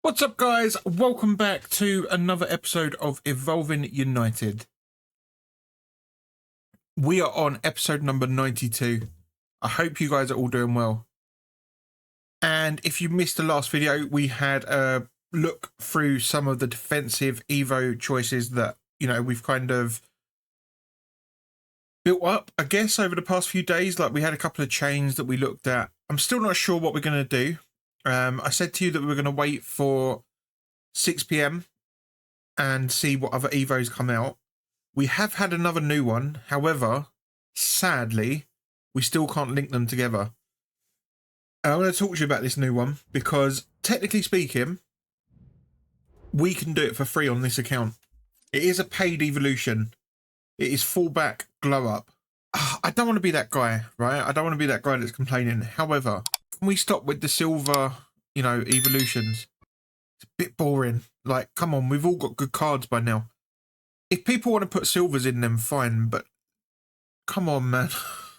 What's up, guys? Welcome back to another episode of Evolving United. We are on episode number 92. I hope you guys are all doing well. And if you missed the last video, we had a look through some of the defensive Evo choices that, we've kind of built up, I guess, over the past few days. Like, we had a couple of chains that we looked at. I'm still not sure what we're going to do. I said to you that we were going to wait for 6 p.m. and see what other Evos come out. We have had another new one. However, sadly, we still can't link them together. And I'm going to talk to you about this new one because, technically speaking, we can do it for free on this account. It is a paid evolution. It is fullback glow up. I don't want to be that guy, right? I don't want to be that guy that's complaining. However, can we stop with the silver, evolutions? It's a bit boring. Like, come on, we've all got good cards by now. If people want to put silvers in them, fine, but come on, man.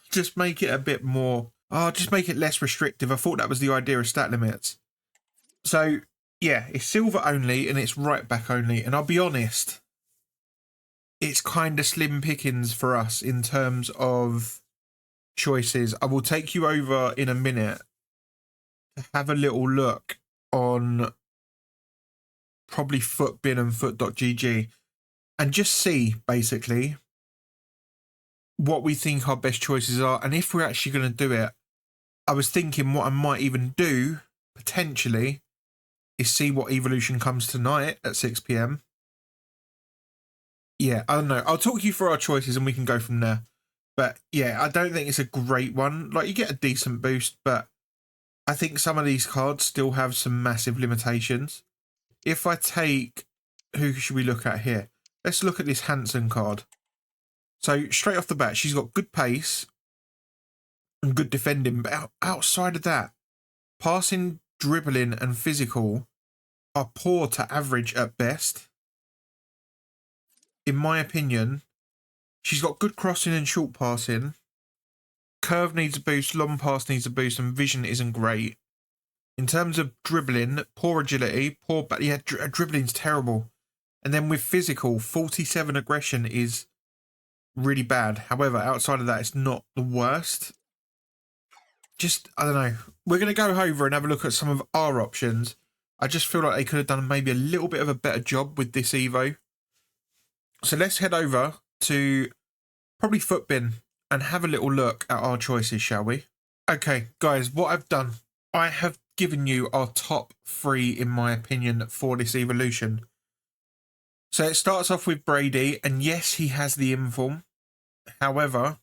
Just make it a bit more... just make it less restrictive. I thought that was the idea of stat limits. So, yeah, it's silver only and it's right back only. And I'll be honest, it's kind of slim pickings for us in terms of choices. I will take you over in a minute to have a little look on probably Footbin and Foot.gg and just see, basically, what we think our best choices are. And if we're actually going to do it, I was thinking what I might even do, potentially, is see what evolution comes tonight at 6 p.m. Yeah, I don't know. I'll talk you through our choices and we can go from there. But yeah, I don't think it's a great one. Like, you get a decent boost, but I think some of these cards still have some massive limitations. If I take... Who should we look at here? Let's look at this Hansen card. So, straight off the bat, she's got good pace and good defending. But outside of that, passing, dribbling and physical are poor to average at best. In my opinion, she's got good crossing and short passing. Curve needs a boost, long pass needs a boost, and vision isn't great. In terms of dribbling, poor agility, dribbling's terrible. And then with physical, 47 aggression is really bad. However, outside of that, it's not the worst. Just, I don't know. We're going to go over and have a look at some of our options. I just feel like they could have done maybe a little bit of a better job with this Evo. So let's head over to probably Footbin and have a little look at our choices, shall we? Okay, guys, what I've done, I have given you our top 3, in my opinion, for this evolution. So it starts off with Brady, and yes, he has the inform. However,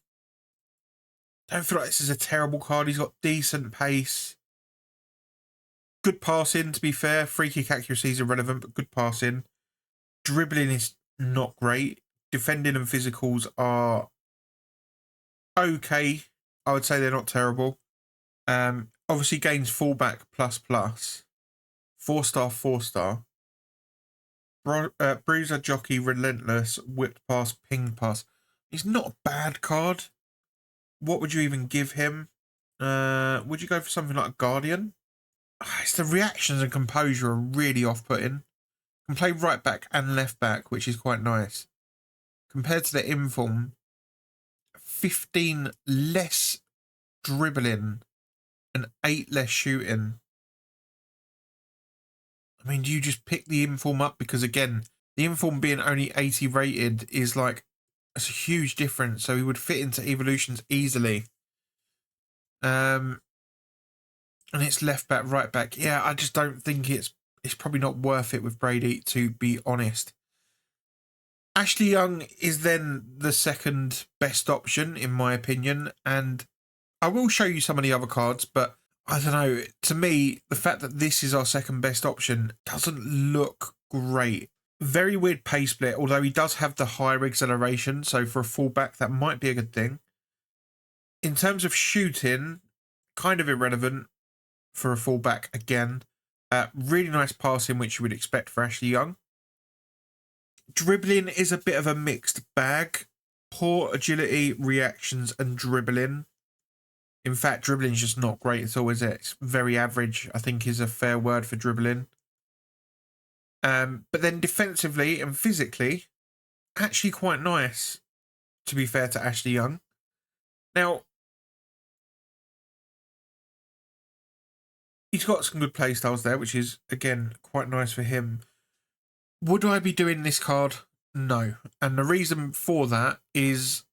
I don't feel like this is a terrible card. He's got decent pace. Good passing, to be fair. Free kick accuracy is irrelevant, but good passing. Dribbling is not great. Defending and physicals are okay. I would say they're not terrible. Obviously gains fullback ++. 4-star, 4-star. Bruiser, jockey, relentless, whipped pass, ping pass. He's not a bad card. What would you even give him? Would you go for something like a Guardian? It's the reactions and composure are really off-putting. Can play right back and left back, which is quite nice. Compared to the inform, 15 less dribbling and 8 less shooting. I mean, do you just pick the inform up? Because again, the inform being only 80 rated is like, it's a huge difference. So he would fit into evolutions easily. And it's left back, right back. Yeah, I just don't think it's probably not worth it with Brady, to be honest. Ashley Young is then the second best option, in my opinion. And I will show you some of the other cards, but I don't know. To me, the fact that this is our second best option doesn't look great. Very weird pace split, although he does have the higher acceleration. So for a fullback, that might be a good thing. In terms of shooting, kind of irrelevant for a fullback again. Really nice passing, which you would expect for Ashley Young. Dribbling is a bit of a mixed bag. Poor agility, reactions, and dribbling. In fact, dribbling is just not great at all, is it? It's very average, I think, is a fair word for dribbling. But then defensively and physically, actually quite nice, to be fair to Ashley Young. Now, he's got some good play styles there, which is, again, quite nice for him. Would I be doing this card? No. And the reason for that is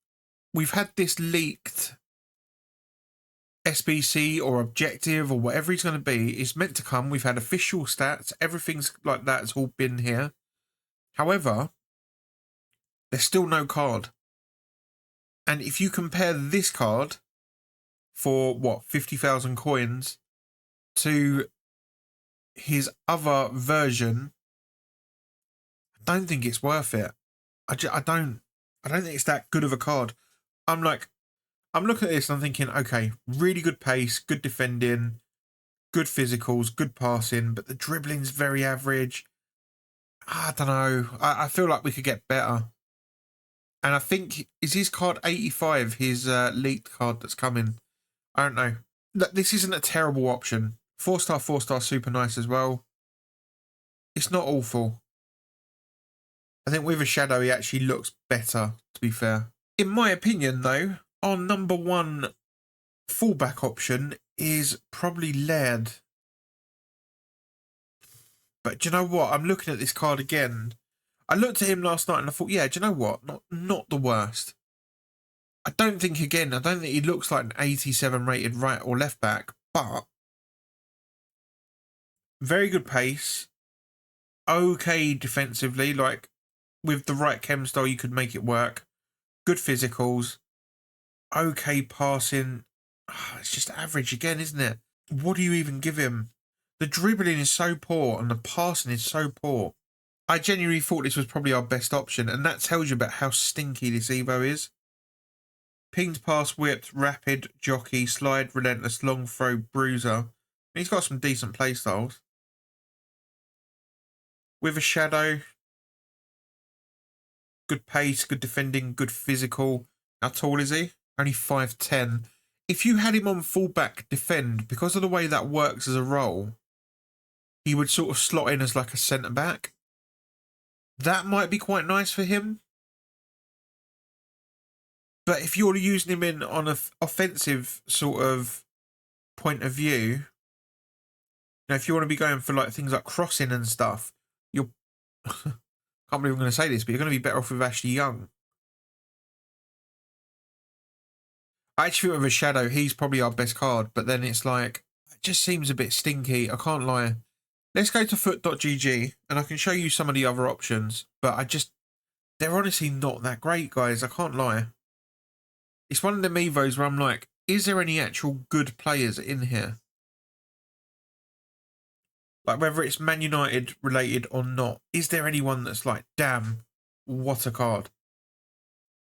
we've had this leaked SBC or objective or whatever it's going to be. It's meant to come. We've had official stats. Everything's like that has all been here. However, there's still no card. And if you compare this card for, what, 50,000 coins to his other version, I don't think it's worth it. I don't think it's that good of a card. I'm looking at this and I'm thinking, okay, really good pace, good defending, good physicals, good passing, but the dribbling's very average. I don't know. I feel like we could get better. And I think, is his card 85, his leaked card that's coming? I don't know. Look, this isn't a terrible option. 4-star, super nice as well. It's not awful. I think with a shadow, he actually looks better, to be fair. In my opinion, though, our number one fullback option is probably Laird. But do you know what? I'm looking at this card again. I looked at him last night and I thought, yeah, do you know what? Not the worst. I don't think he looks like an 87 rated right or left back, but very good pace. Okay defensively, like with the right chem style, you could make it work. Good physicals. Okay passing. It's just average again, isn't it? What do you even give him? The dribbling is so poor and the passing is so poor. I genuinely thought this was probably our best option, and that tells you about how stinky this Evo is. Pinged pass, whipped, rapid, jockey, slide, relentless, long throw, bruiser. He's got some decent play styles. With a shadow, good pace, good defending, good physical. How tall is he? Only 5'10". If you had him on fullback defend, because of the way that works as a role, he would sort of slot in as like a centre-back. That might be quite nice for him. But if you're using him in on an offensive sort of point of view, now if you want to be going for like things like crossing and stuff, you're can't believe I'm going to say this, but you're going to be better off with Ashley Young. I actually think with a shadow, he's probably our best card, but then it's like, it just seems a bit stinky. I can't lie. Let's go to foot.gg and I can show you some of the other options, but they're honestly not that great, guys. I can't lie. It's one of them Evos where I'm like, is there any actual good players in here? Like, whether it's Man United related or not, is there anyone that's like, damn, what a card?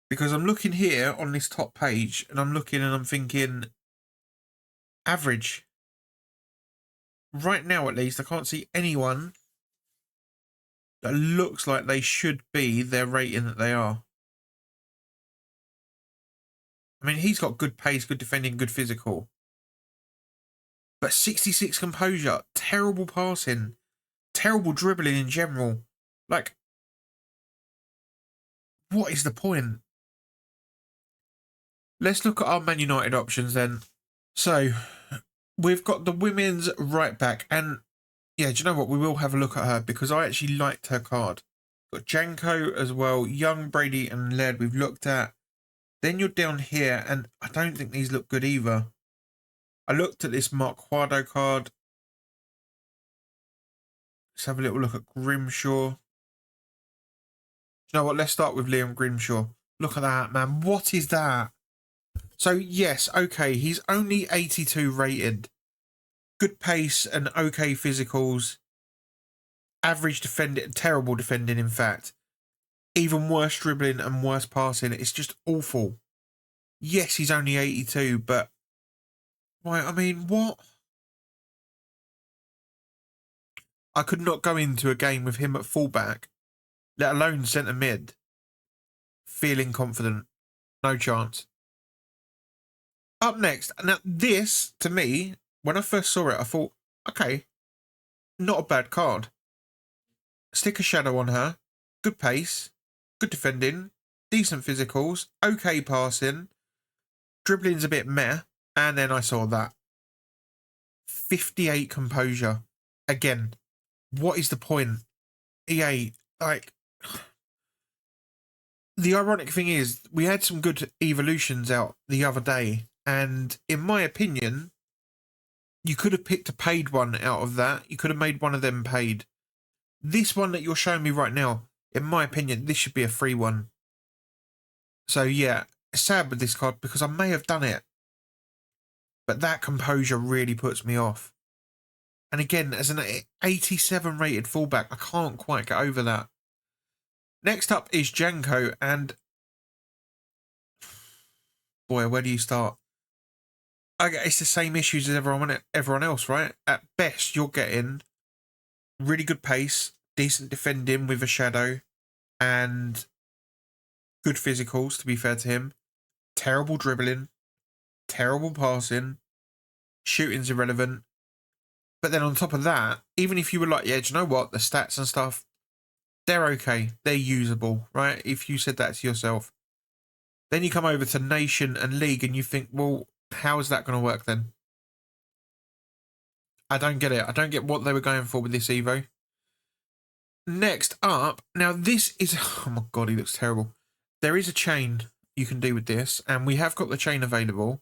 Because I'm looking here on this top page and I'm looking and I'm thinking, average. Right now, at least, I can't see anyone that looks like they should be their rating that they are. I mean, he's got good pace, good defending, good physical. But 66 composure, terrible passing, terrible dribbling in general. Like, what is the point? Let's look at our Man United options then. So, we've got the women's right back. And, yeah, do you know what? We will have a look at her because I actually liked her card. Got Janko as well, Young, Brady and Laird we've looked at. Then you're down here, and I don't think these look good either. I looked at this Mark Quado card. Let's have a little look at Grimshaw. You know what? Let's start with Liam Grimshaw. Look at that, man. What is that? So, yes, okay, he's only 82 rated. Good pace and okay physicals. Average defending, terrible defending, in fact. Even worse dribbling and worse passing. It's just awful. Yes, he's only 82, but... Right, I mean, what? I could not go into a game with him at fullback, let alone centre mid, feeling confident. No chance. Up next, now this, to me, when I first saw it, I thought, okay, not a bad card. stick a shadow on her, good pace, good defending, decent physicals, okay passing, dribbling's a bit meh, and then I saw that. 58 composure. Again, what is the point? EA, like, the ironic thing is, we had some good evolutions out the other day, and in my opinion, you could have picked a paid one out of that. You could have made one of them paid. This one that you're showing me right now, in my opinion, this should be a free one. So yeah, it's sad with this card because I may have done it, but that composure really puts me off. And again, as an 87 rated fullback, I can't quite get over that. Next up is Janko, and boy, where do you start? It's the same issues as everyone else, right? At best, you're getting really good pace, decent defending with a shadow, and good physicals, to be fair to him. Terrible dribbling, terrible passing, shooting's irrelevant. But then on top of that, even if you were like, yeah, do you know what? The stats and stuff, they're okay. They're usable, right? If you said that to yourself. Then you come over to Nation and League and you think, well, how is that going to work then? I don't get it. I don't get what they were going for with this Evo. Next up, now this is, oh my God, he looks terrible. There is a chain you can do with this, and we have got the chain available.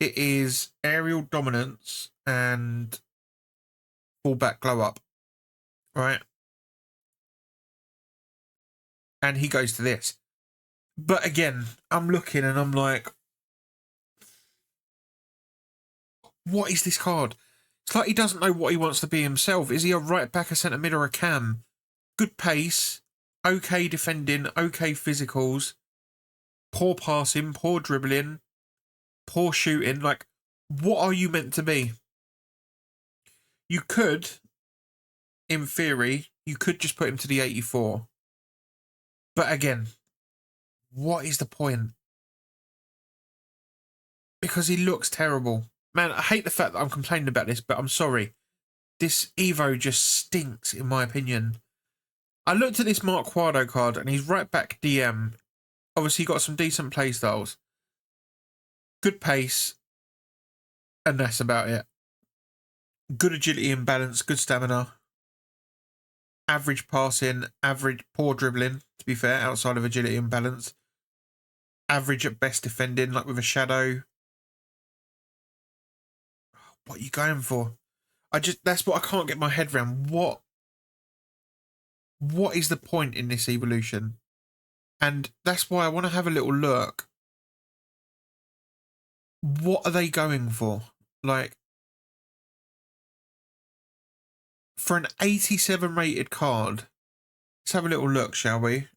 It is aerial dominance and fullback glow up, right? And he goes to this. But again, I'm looking and I'm like, what is this card? It's like he doesn't know what he wants to be himself. Is he a right back, a centre mid, or a cam? Good pace, okay defending, okay physicals, poor passing, poor dribbling, poor shooting. Like, what are you meant to be? You could, in theory, you could just put him to the 84. But again, what is the point? Because he looks terrible. Man, I hate the fact that I'm complaining about this, but I'm sorry. This Evo just stinks, in my opinion. I looked at this Mark Quado card, and he's right back DM. Obviously, got some decent play styles. Good pace. And that's about it. Good agility and balance, good stamina. Average passing, average poor dribbling, to be fair, outside of agility and balance. Average at best defending, like with a shadow. What are you going for? That's what I can't get my head around. What is the point in this evolution? And that's why I want to have a little look. What are they going for? Like, for an 87 rated card, let's have a little look, shall we?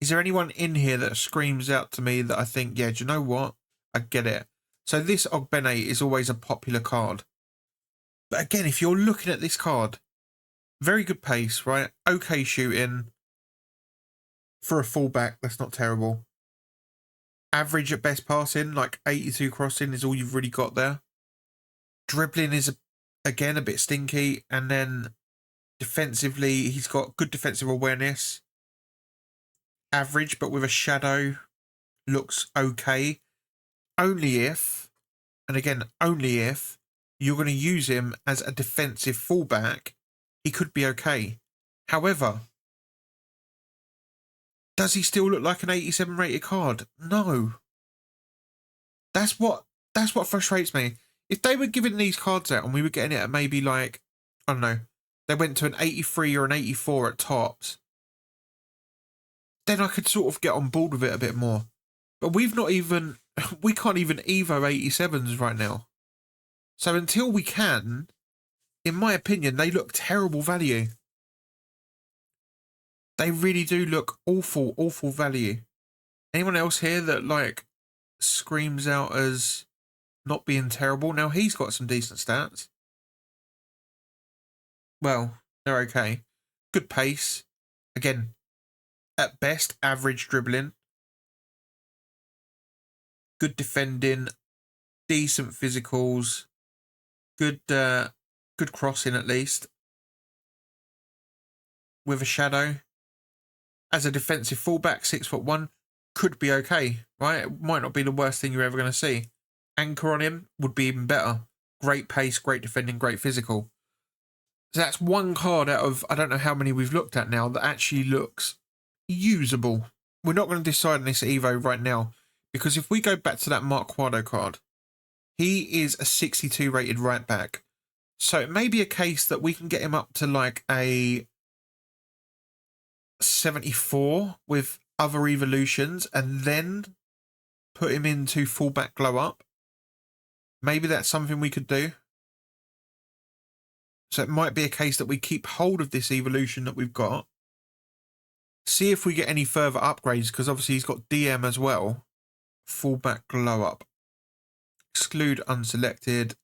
Is there anyone in here that screams out to me that I think, yeah, do you know what? I get it. So this Ogbene is always a popular card. But again, if you're looking at this card, very good pace, right? Okay shooting. For a fullback, that's not terrible. Average at best passing, like 82 crossing is all you've really got there. Dribbling is, again, a bit stinky. And then defensively, he's got good defensive awareness. Average, but with a shadow, looks okay. Only if, and again, only if, you're going to use him as a defensive fullback, he could be okay. However, does he still look like an 87 rated card? No. That's what frustrates me. If they were giving these cards out and we were getting it at maybe like, I don't know, they went to an 83 or an 84 at tops, then I could sort of get on board with it a bit more. But we can't even Evo 87s right now. So until we can, in my opinion, they look terrible value. They really do look awful, awful value. Anyone else here that, like, screams out as not being terrible? Now, he's got some decent stats. Well, they're okay. Good pace. Again, at best, average dribbling. Good defending. Decent physicals. Good Good crossing at least. With a shadow. As a defensive fullback, 6'1", could be okay, right? It might not be the worst thing you're ever going to see. Anchor on him would be even better. Great pace, great defending, great physical. So that's one card out of, I don't know how many we've looked at now, that actually looks usable. We're not going to decide on this Evo right now, because if we go back to that Mark Quado card, he is a 62 rated right back. So it may be a case that we can get him up to like a 74 with other evolutions and then put him into fullback glow up. Maybe that's something we could do. So it might be a case that we keep hold of this evolution that we've got. See if we get any further upgrades, because obviously he's got DM as well. Fullback glow up. Exclude unselected.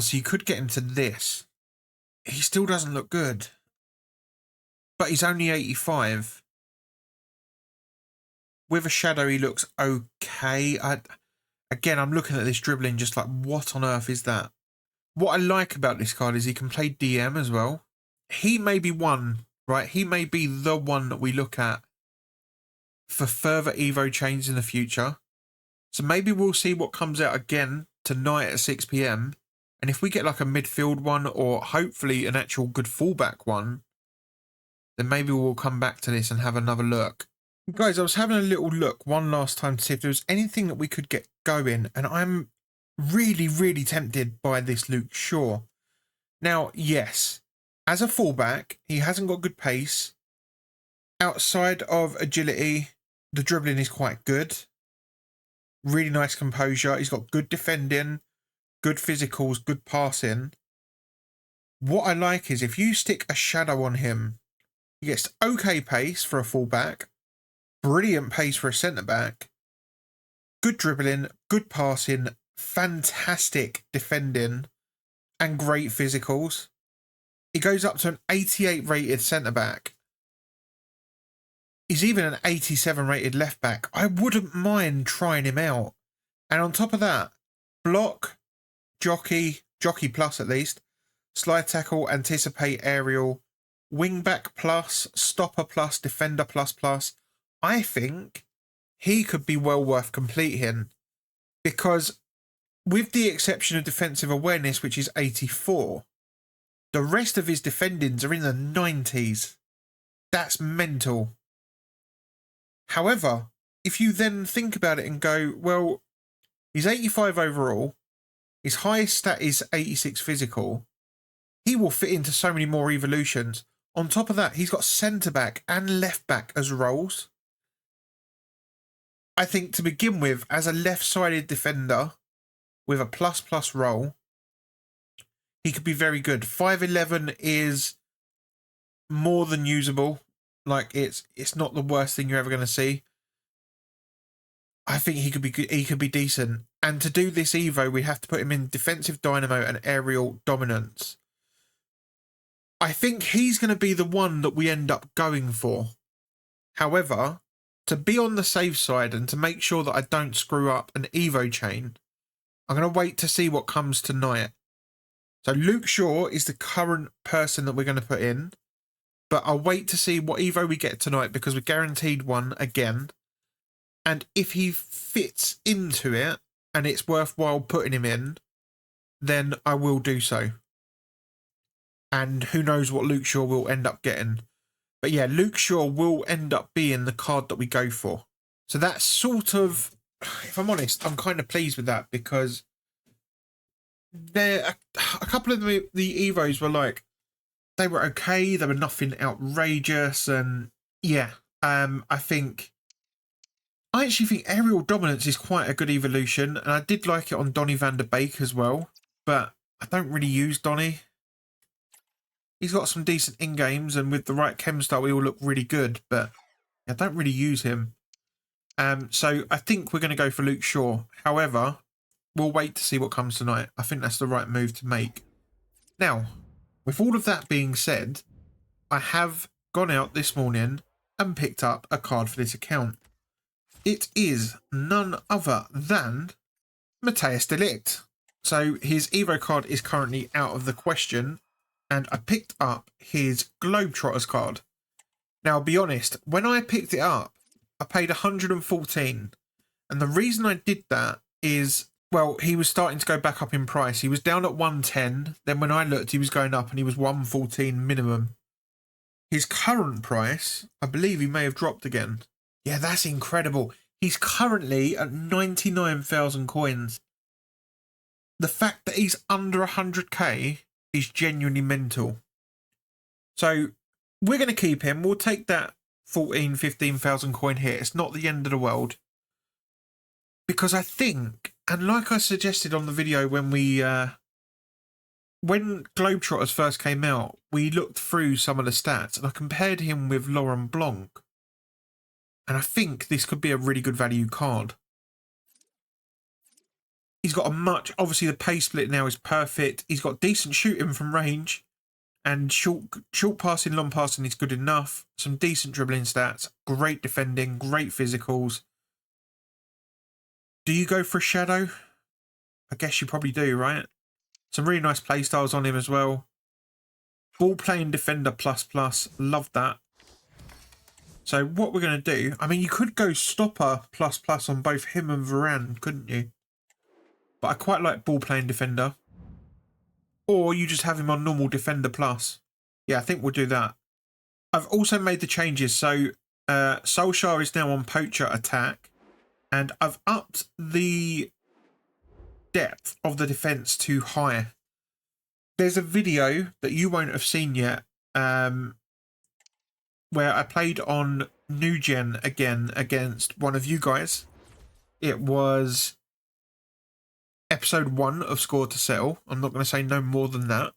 He could get into this. He still doesn't look good. But he's only 85. With a shadow, he looks okay. Again, I'm looking at this dribbling just like, what on earth is that? What I like about this card is he can play DM as well. He may be one, right? He may be the one that we look at for further Evo changes in the future. So maybe we'll see what comes out again tonight at 6 PM. And if we get like a midfield one or hopefully an actual good fullback one, then maybe we'll come back to this and have another look. Guys, I was having a little look one last time to see if there was anything that we could get going, and I'm really, really tempted by this Luke Shaw. Now, yes, as a fullback, he hasn't got good pace. Outside of agility, the dribbling is quite good. Really nice composure. He's got good defending, good physicals, good passing. What I like is if you stick a shadow on him, he gets okay pace for a fullback, brilliant pace for a centre-back, good dribbling, good passing, fantastic defending, and great physicals. He goes up to an 88 rated centre-back. He's even an 87 rated left-back. I wouldn't mind trying him out. And on top of that, block, jockey plus at least, slide tackle, anticipate, aerial, wing-back plus, stopper plus, defender plus. I think he could be well worth completing, because with the exception of defensive awareness, which is 84, the rest of his defendings are in the 90s. That's mental. However, if you then think about it and go, well, he's 85 overall, his highest stat is 86 physical, he will fit into so many more evolutions. On top of that, he's got centre-back and left-back as roles. I think to begin with, as a left-sided defender with a plus role, he could be very good. 5'11" is more than usable. Like, it's not the worst thing you're ever going to see. I think he could be good. He could be decent. And to do this Evo, we have to put him in defensive dynamo and aerial dominance. I think he's going to be the one that we end up going for. However, to be on the safe side and to make sure that I don't screw up an Evo chain, I'm going to wait to see what comes tonight. So Luke Shaw is the current person that we're going to put in, but I'll wait to see what Evo we get tonight, because we're guaranteed one again. And if he fits into it and it's worthwhile putting him in, then I will do so. And who knows what Luke Shaw will end up getting. But yeah, Luke Shaw will end up being the card that we go for. So that's sort of, if I'm honest, I'm kind of pleased with that, because there a couple of the Evos were like, they were okay, they were nothing outrageous, and yeah, I actually think aerial dominance is quite a good evolution, and I did like it on Donny van der Beek as well, but I don't really use Donny. He's got some decent in-games, and with the right chem style, he will look really good, but I don't really use him. So I think we're going to go for Luke Shaw. However, we'll wait to see what comes tonight. I think that's the right move to make. Now, with all of that being said, I have gone out this morning and picked up a card for this account. It is none other than Matthijs de Ligt. So his Evo card is currently out of the question, and I picked up his Globetrotters card. Now, I'll be honest, when I picked it up, I paid 114, and the reason I did that is, well, he was starting to go back up in price. He was down at 110, then when I looked, he was going up, and he was 114 minimum. His current price, I believe he may have dropped again. Yeah, that's incredible. He's currently at 99,000 coins. The fact that he's under 100k is genuinely mental. So we're going to keep him. We'll take that 15,000 coin hit. It's not the end of the world. Because I think, and like I suggested on the video when Globetrotters first came out, we looked through some of the stats and I compared him with Laurent Blanc. And I think this could be a really good value card. He's got obviously the pace split now is perfect. He's got decent shooting from range. And short passing, long passing is good enough. Some decent dribbling stats. Great defending, great physicals. Do you go for a shadow? I guess you probably do, right? Some really nice play styles on him as well. Ball playing defender ++. Love that. So what we're going to do, I mean, you could go stopper ++ on both him and Varane, couldn't you? But I quite like ball playing defender. Or you just have him on normal defender plus. Yeah, I think we'll do that. I've also made the changes. So Solskjaer is now on poacher attack. And I've upped the depth of the defence to high. There's a video that you won't have seen yet. Where I played on New Gen again against one of you guys. It was episode 1 of Score to Settle. I'm not going to say no more than that.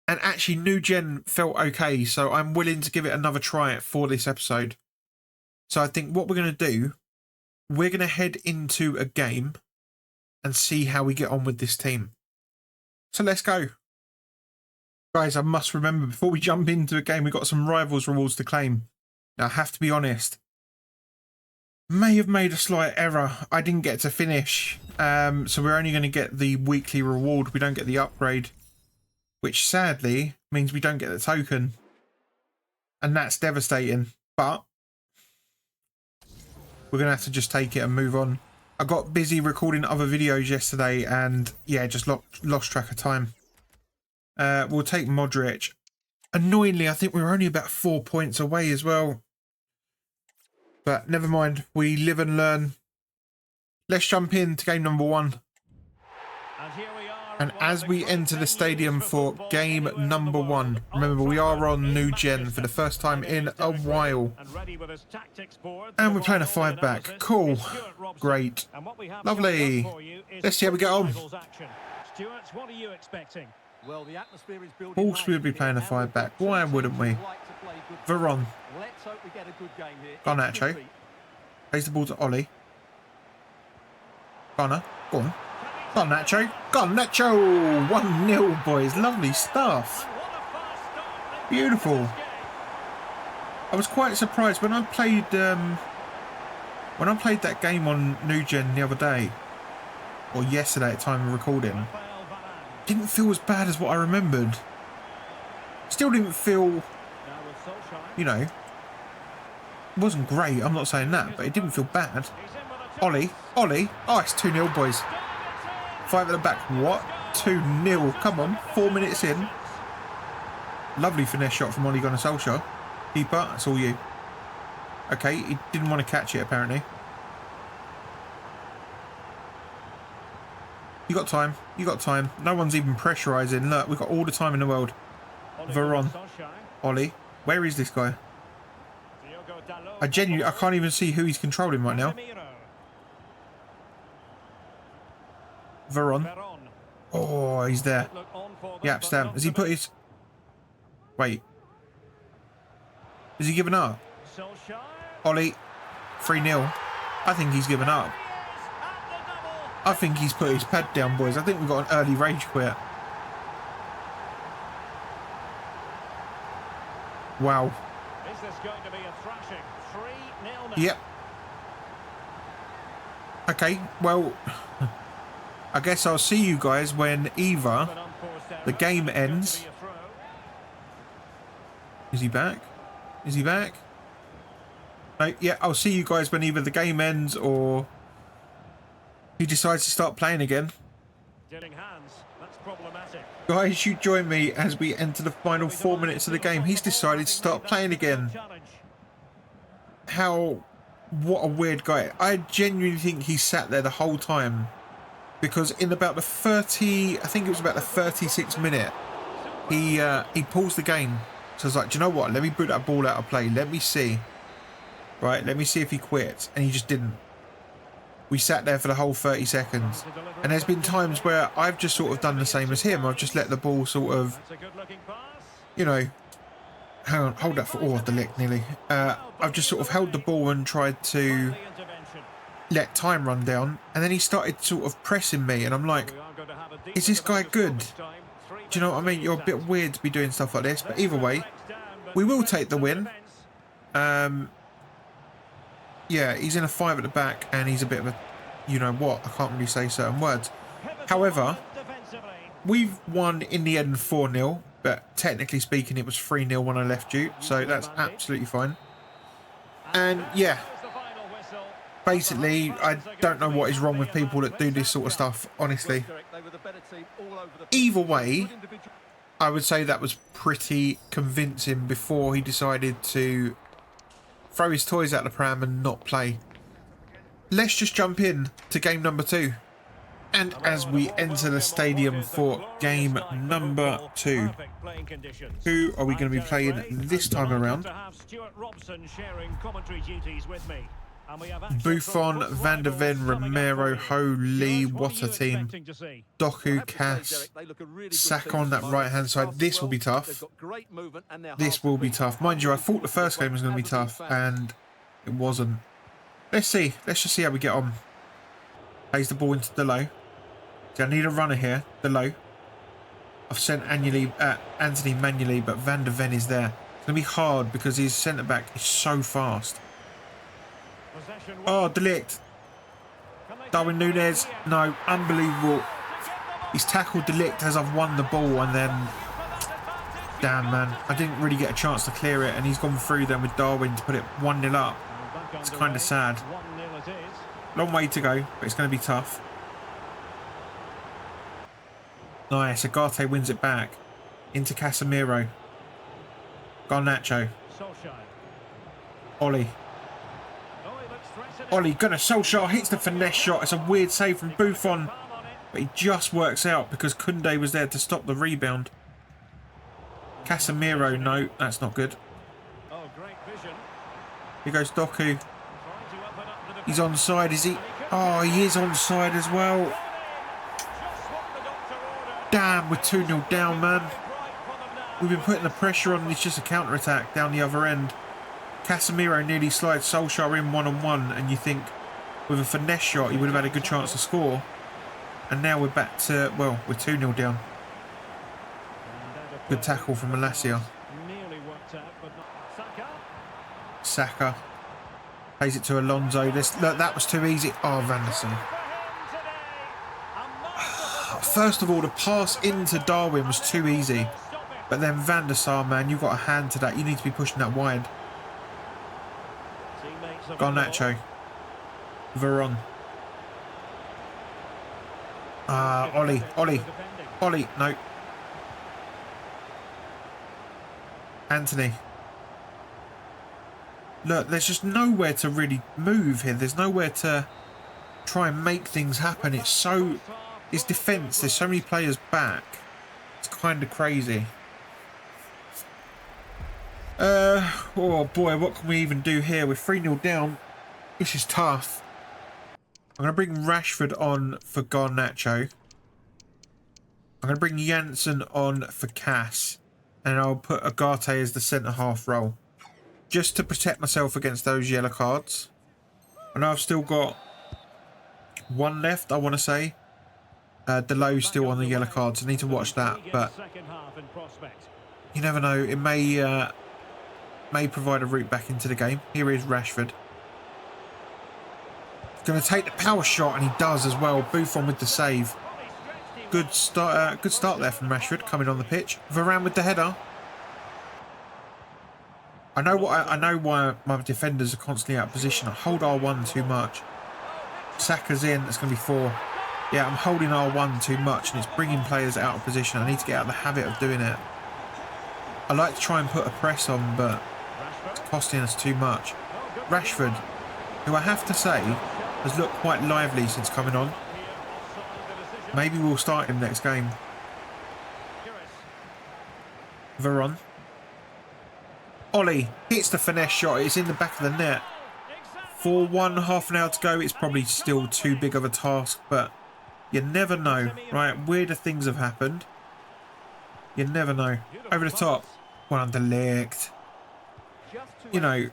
And actually, New Gen felt okay, so I'm willing to give it another try for this episode. So I think what we're going to do, we're going to head into a game and see how we get on with this team. So let's go. Guys, I must remember, before we jump into a game, we've got some Rivals rewards to claim. Now, I have to be honest. May have made a slight error. I didn't get to finish. So we're only going to get the weekly reward. We don't get the upgrade. Which, sadly, means we don't get the token. And that's devastating. But we're going to have to just take it and move on. I got busy recording other videos yesterday and, yeah, just lost track of time. We'll take Modric. Annoyingly, I think we were only about 4 points away as well. But never mind. We live and learn. Let's jump into game number 1. And as we enter the stadium for game number 1, remember we are on New Gen for the first time in a while. And we're playing a 5-back. Cool. Great. Lovely. Let's see how we get on. Well, the atmosphere is building. Of course we would be playing a 5-back. Why wouldn't we? Varane. Garnacho. Plays the ball to Ollie. Garner. Go on. Garnacho. Garnacho. 1-0, boys. Lovely stuff. Beautiful. I was quite surprised when I played that game on New Gen the other day, or yesterday at time of recording. Didn't feel as bad as what I remembered. Still didn't feel, you know, it wasn't great, I'm not saying that, but it didn't feel bad. Ollie. Oh, it's 2-0, boys. 5 at the back. What? 2-0. Come on, 4 minutes in. Lovely finesse shot from Ole Gunnar Solskjaer. Keeper, that's all you. Okay, he didn't want to catch it, apparently. You got time. You got time. No one's even pressurising. Look, we've got all the time in the world. Varane. Ollie. Where is this guy? I can't even see who he's controlling right now. Varane. Oh, he's there. Yep, stamp. Has he put his... Wait. Has he given up? Ollie. 3-0. I think he's given up. I think he's put his pad down, boys. I think we've got an early rage quit. Wow. Is this going to be a thrashing? 3-0 now. Yep. Okay, well, I guess I'll see you guys when either the game ends. Is he back? Is he back? No, yeah, I'll see you guys when either the game ends or he decides to start playing again. Guys, you join me as we enter the final 4 minutes of the game. He's decided to start playing again. What a weird guy. I genuinely think he sat there the whole time. Because in about the 36th minute, he paused the game. So I was like, do you know what? Let me put that ball out of play. Let me see. Right, let me see if he quits. And he just didn't. We sat there for the whole 30 seconds. And there's been times where I've just sort of done the same as him. I've just let the ball sort of, you know, hang on, hold that for, oh, the lick nearly. I've just sort of held the ball and tried to let time run down. And then he started sort of pressing me. And I'm like, is this guy good? Do you know what I mean? You're a bit weird to be doing stuff like this. But either way, we will take the win. Yeah, he's in a 5 at the back, and he's a bit of a, you know what, I can't really say certain words. However, we've won in the end 4-0, but technically speaking, it was 3-0 when I left you, so that's absolutely fine. And yeah, basically, I don't know what is wrong with people that do this sort of stuff, honestly. Either way, I would say that was pretty convincing before he decided to throw his toys out the pram and not play. Let's just jump in to game number 2. And as we enter the stadium for game number 2, who are we going to be playing this time around? Buffon, Van der Ven, Romero, Holy, what a team. Doku, Cass, Saka on that right hand side. This will be tough. This will be tough. Mind you, I thought the first game was going to be tough and it wasn't. Let's see. Let's just see how we get on. Plays the ball into Delo. So I need a runner here. Delo. I've sent Anthony manually, but Van der Ven is there. It's going to be hard because his centre back is so fast. Oh, Delict. Darwin Núñez. No, unbelievable. He's tackled Delict as I've won the ball and then... Damn, man. I didn't really get a chance to clear it and he's gone through then with Darwin to put it 1-0 up. It's kind of sad. Long way to go, but it's going to be tough. Nice. Agate wins it back. Into Casemiro. Garnacho. Ollie. Ollie, gonna Solskjaer hits the finesse shot. It's a weird save from Buffon, but he just works out because Koundé was there to stop the rebound. Casemiro, no, that's not good. Here goes Doku. He's onside, is he? Oh, he is onside as well. Damn, we're 2-0 down, man. We've been putting the pressure on. It's just a counter-attack down the other end. Casemiro nearly slides Solskjaer in one-on-one, and you think with a finesse shot he would have had a good chance to score. And now we're back to, well, we're 2-0 down. Good tackle from Malacia. Saka. Plays it to Alonso. Look, that was too easy. Oh, Van der Sar. First of all, the pass into Darwin was too easy. But then Van der Sar, man, you've got a hand to that. You need to be pushing that wide. Garnacho. Veron. Ollie. Ollie, no. Anthony. Look, there's just nowhere to really move here. There's nowhere to try and make things happen. It's defence. There's so many players back. It's kind of crazy. Oh boy, what can we even do here? We're 3-0 down. This is tough. I'm going to bring Rashford on for Garnacho. I'm going to bring Janssen on for Cass. And I'll put Agate as the centre-half role. Just to protect myself against those yellow cards. I know I've still got one left, I want to say. Delo's still on the yellow cards. I need to watch that, but you never know. It may provide a route back into the game. Here is Rashford. Going to take the power shot, and he does as well. Buffon with the save. Good start there from Rashford coming on the pitch. Varane with the header. I know why my defenders are constantly out of position. I hold R1 too much. Saka's in. That's going to be 4. Yeah, I'm holding R1 too much, and it's bringing players out of position. I need to get out of the habit of doing it. I like to try and put a press on, but it's costing us too much. Rashford, who I have to say has looked quite lively since coming on. Maybe we'll start him next game. Varane. Ollie hits the finesse shot. It's in the back of the net. For half an hour to go, it's probably still too big of a task, but you never know, right? Weirder things have happened. You never know. Over the top. Well, underlicked. You know,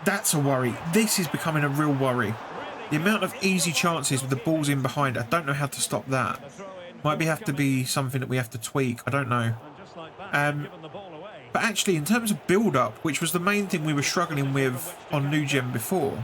that's a worry. This is becoming a real worry. The amount of easy chances with the balls in behind, I don't know how to stop that. Might have to be something that we have to tweak. I don't know. But actually, in terms of build-up, which was the main thing we were struggling with on New Gen before,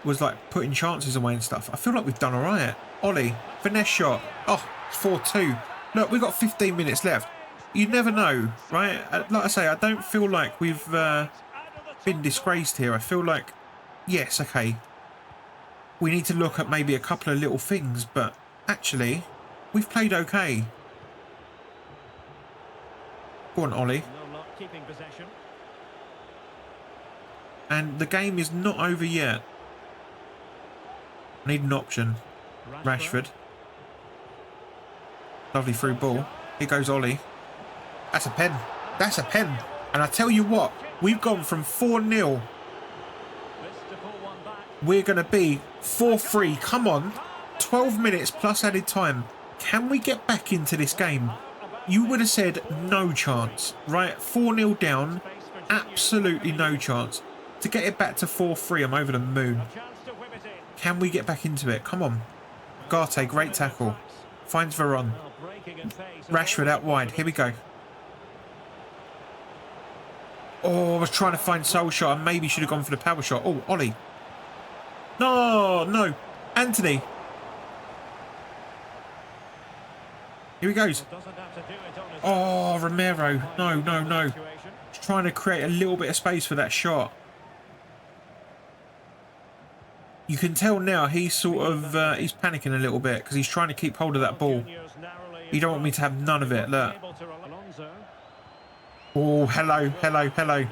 was like putting chances away and stuff. I feel like we've done all right. Ollie, finesse shot. Oh, it's 4-2. Look, we've got 15 minutes left. You never know, right? Like I say, I don't feel like we've been disgraced here. I feel like, yes, okay, we need to look at maybe a couple of little things, but actually, we've played okay. Go on, Ollie. And the game is not over yet. Need an option. Rashford. Lovely through ball. Here goes Ollie. That's a pen. That's a pen. And I tell you what, we've gone from 4-0. We're going to be 4-3. Come on. 12 minutes plus added time. Can we get back into this game? You would have said no chance, right? 4-0 down. Absolutely no chance. To get it back to 4-3, I'm over the moon. Can we get back into it? Come on. Garte, great tackle. Finds Varane. Rashford out wide. Here we go. Oh, I was trying to find soul shot. I maybe should have gone for the power shot. Oh, Ollie. No, no. Anthony. Here he goes. Oh, Romero. No, no, no. Just trying to create a little bit of space for that shot. You can tell now he's sort of he's panicking a little bit because he's trying to keep hold of that ball. You don't want me to have none of it. Look. Oh, hello, hello, hello.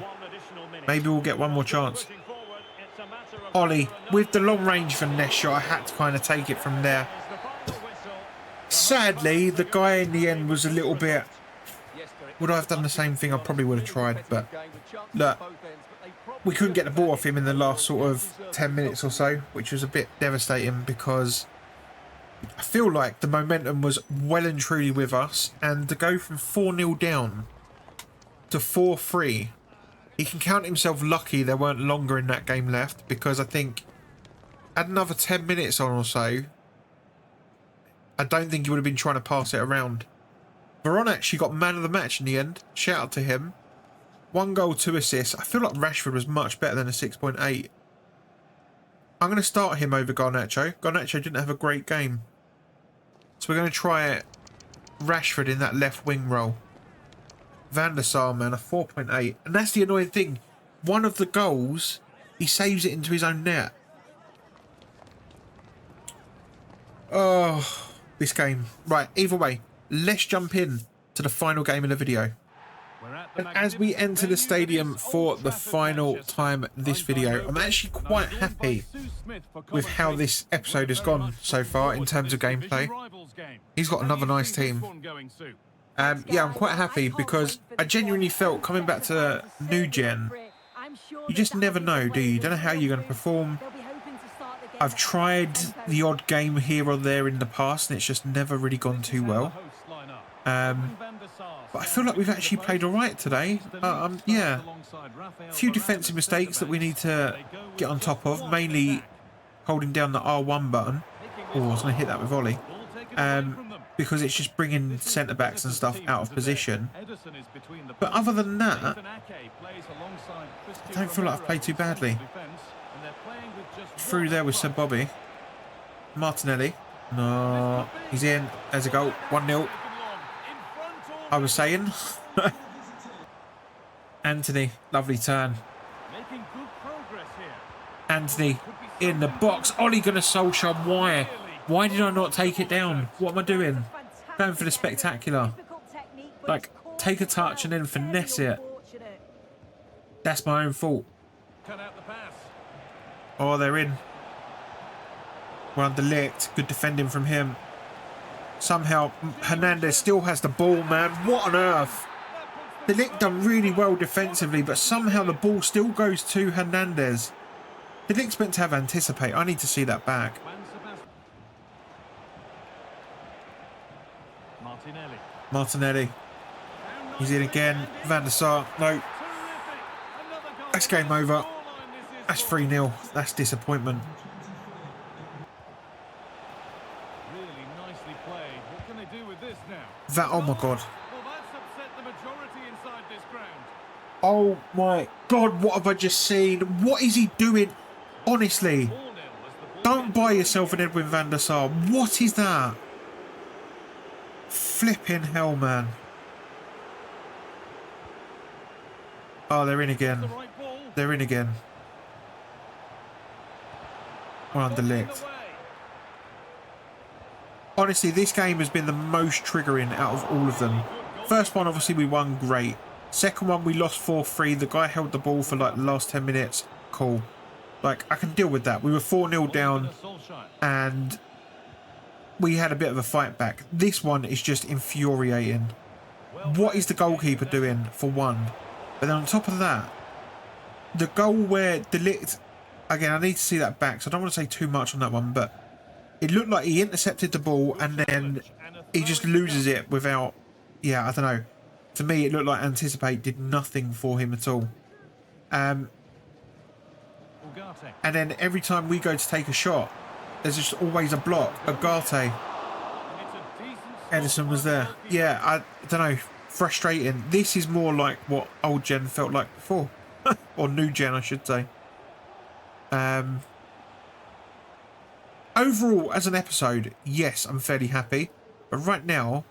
Maybe we'll get one more chance. Ollie, with the long range finesse shot, I had to kind of take it from there. Sadly, the guy in the end was a little bit... Would I have done the same thing? I probably would have tried, but look, we couldn't get the ball off him in the last sort of 10 minutes or so, which was a bit devastating because I feel like the momentum was well and truly with us, and to go from 4-0 down to 4-3, he can count himself lucky there weren't longer in that game left, because I think add another 10 minutes on or so, I don't think he would have been trying to pass it around. Varane actually got man of the match in the end. Shout out to him. 1 goal, 2 assists. I feel like Rashford was much better than a 6.8. I'm going to start him over Garnacho. Garnacho didn't have a great game. So we're going to try Rashford in that left wing role. Van der Sar, man, a 4.8. And that's the annoying thing. One of the goals, he saves it into his own net. Oh, this game. Right, either way, let's jump in to the final game of the video. And as we enter the stadium for the final time this video, I'm actually quite happy with how this episode has gone so far in terms of gameplay. He's got another nice team. Yeah, I'm quite happy because I genuinely felt coming back to New Gen, you just never know, do you? You don't know how you're going to perform. I've tried the odd game here or there in the past and it's just never really gone too well. But I feel like we've actually played alright today. Yeah, a few defensive mistakes that we need to get on top of, mainly holding down the R1 button. Oh, I was going to hit that with volley. Because it's just bringing centre-backs and stuff out of position. But other than that, I don't feel like I've played too badly. through there with Sir Bobby. Martinelli. No, he's in. There's a goal. 1-0. I was saying. Anthony, lovely turn. Making good progress here. Anthony in the box. Ole Gunnar Solskjaer. Why? Why did I not take it down? What am I doing? Going for the spectacular. Like, take a touch and then finesse it. That's my own fault. Cut out the pass. Oh, they're in. Well delict. Good defending from him. Somehow Hernandez still has the ball, man. What on earth? De Ligt done really well defensively, but somehow the ball still goes to Hernandez. De Ligt's meant to have anticipate. I need to see that back. Martinelli. He's in again. Van der Sar. No. That's game over. That's 3-0. That's disappointment. Really nicely played. What can they do with this now? That, oh my God. Well, that's upset the majority inside this ground. Oh my God, what have I just seen? What is he doing? Honestly. Don't buy yourself an Edwin van der Sar. What is that? Flipping hell, man. Oh, they're in again. They're in again. Well, De Ligt. Honestly, this game has been the most triggering out of all of them. First one, obviously, we won. Great. Second one, we lost 4-3. The guy held the ball for like the last 10 minutes. Cool. Like, I can deal with that. We were 4-0 down and we had a bit of a fight back. This one is just infuriating. What is the goalkeeper doing, for one? But then on top of that, the goal where De Ligt, again, I need to see that back, so I don't want to say too much on that one, but it looked like he intercepted the ball and then he just loses it without, yeah, I don't know. To me, it looked like Anticipate did nothing for him at all. And then every time we go to take a shot, there's just always a block. Ugarte. Edison was there. Yeah, I don't know. Frustrating. This is more like what old gen felt like before. Or new gen, I should say. Overall, as an episode, yes, I'm fairly happy. But right now,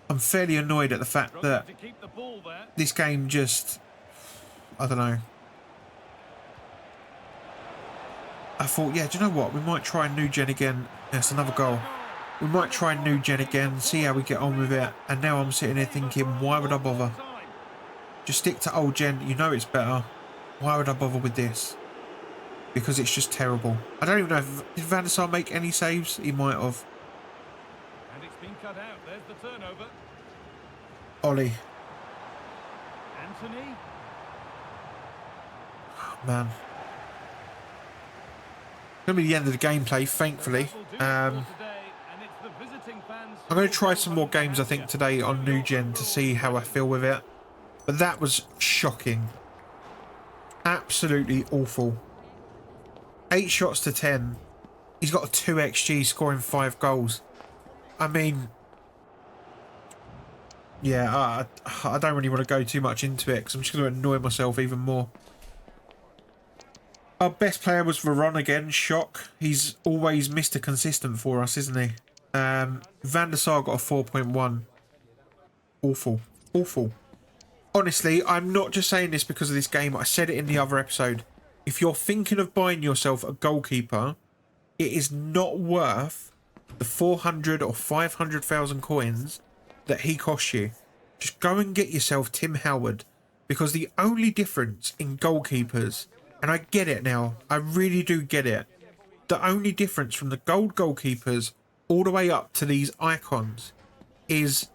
I'm fairly annoyed at the fact that this game just... I don't know. I thought, yeah, do you know what? We might try new gen again. That's another goal. We might try new gen again, see how we get on with it. And now I'm sitting here thinking, why would I bother? Just stick to old gen. You know it's better. Why would I bother with this? Because it's just terrible. I don't even know if did Van der Sar make any saves. He might have. And it's been cut out. There's the turnover. Ollie. Anthony. Oh, man. It's going to be the end of the gameplay, thankfully. I'm going to try some more games, I think, today on New Gen to see how I feel with it. But that was shocking. Absolutely awful. 8 shots to 10. He's got a 2 XG scoring 5 goals. I mean... yeah, I don't really want to go too much into it because I'm just going to annoy myself even more. Our best player was Veron again. Shock. He's always Mr. Consistent for us, isn't he? Van der Sar got a 4.1. Awful. Awful. Honestly, I'm not just saying this because of this game. I said it in the other episode. If you're thinking of buying yourself a goalkeeper, it is not worth the 400 or 500,000 coins that he costs you. Just go and get yourself Tim Howard, because the only difference in goalkeepers, and I get it now, I really do get it, the only difference from the gold goalkeepers all the way up to these icons is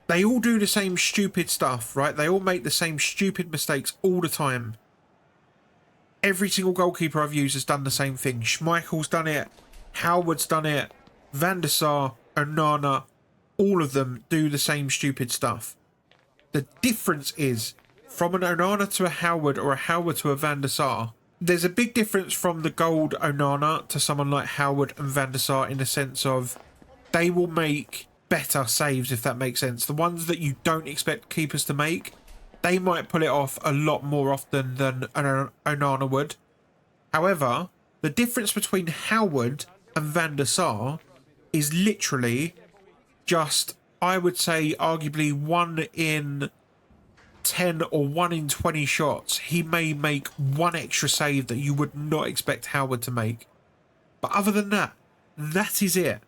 they all do the same stupid stuff, right? They all make the same stupid mistakes all the time. Every single goalkeeper I've used has done the same thing. Schmeichel's done it. Howard's done it. Van der Sar, Onana, all of them do the same stupid stuff. The difference is, from an Onana to a Howard or a Howard to a Van der Sar, there's a big difference from the gold Onana to someone like Howard and Van der Sar in the sense of they will make better saves, if that makes sense. The ones that you don't expect keepers to make, they might pull it off a lot more often than an Onana would. However, The difference between Howard and Van der Sar is literally just, I would say, arguably 1 in 10 or 1 in 20 shots. He may make one extra save that you would not expect Howard to make. But other than that, that is it.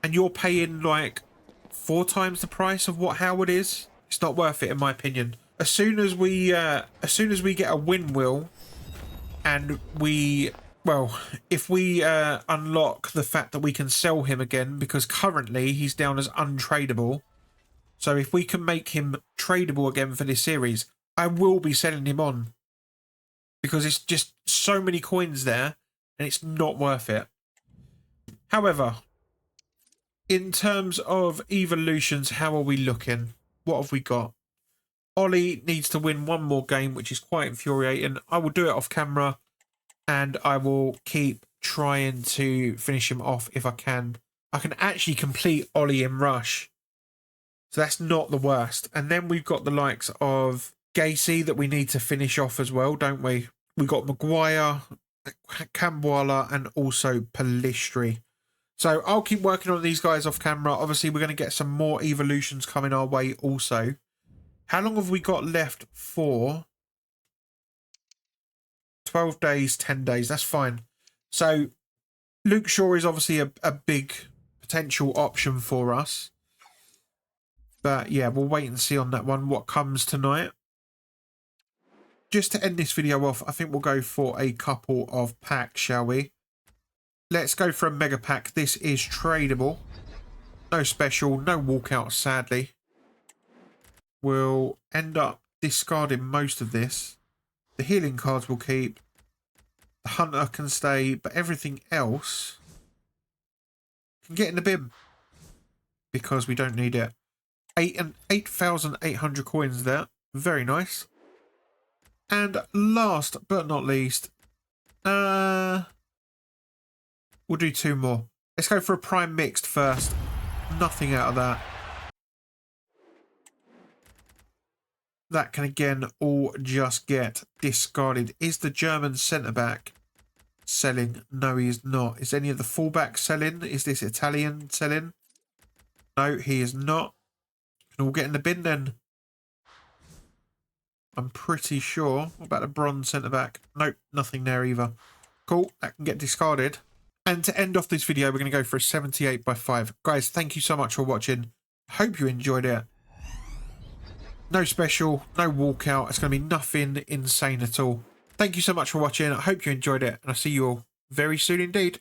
And you're paying like 4 times the price of what Howard is. It's not worth it, in my opinion. As soon as we get a win, Will, and if we unlock the fact that we can sell him again, because currently he's down as untradeable. So if we can make him tradable again for this series, I will be selling him on, because it's just so many coins there and it's not worth it. However, in terms of evolutions, how are we looking? What have we got? Ollie needs to win 1 more game, which is quite infuriating. I will do it off camera, and I will keep trying to finish him off if I can. I can actually complete Ollie in Rush, so that's not the worst. And then we've got the likes of Gacy that we need to finish off as well, don't we? We've got Maguire, Camboala, and also Palistri. So I'll keep working on these guys off camera. Obviously, we're going to get some more evolutions coming our way also. How long have we got left for? 12 days, 10 days. That's fine. So Luke Shaw is obviously a big potential option for us. But yeah, we'll wait and see on that one, what comes tonight. Just to end this video off, I think we'll go for a couple of packs, shall we? Let's go for a mega pack. This is tradable. No special, no walkout, sadly. We'll end up discarding most of this. The healing cards will keep. The hunter can stay, but everything else can get in the bin because we don't need it. 8,800 coins there. Very nice. And last but not least, we'll do 2 more. Let's go for a prime mixed first. Nothing out of that. That can again all just get discarded. Is the German centre-back selling? No, he is not. Is any of the fullbacks selling? Is this Italian selling? No, he is not. Can all get in the bin then. I'm pretty sure. What about the bronze centre-back? Nope, nothing there either. Cool, that can get discarded. And to end off this video, we're going to go for a 78/5. Guys, thank you so much for watching. Hope you enjoyed it. No special, no walkout. It's going to be nothing insane at all. Thank you so much for watching. I hope you enjoyed it, and I'll see you all very soon indeed.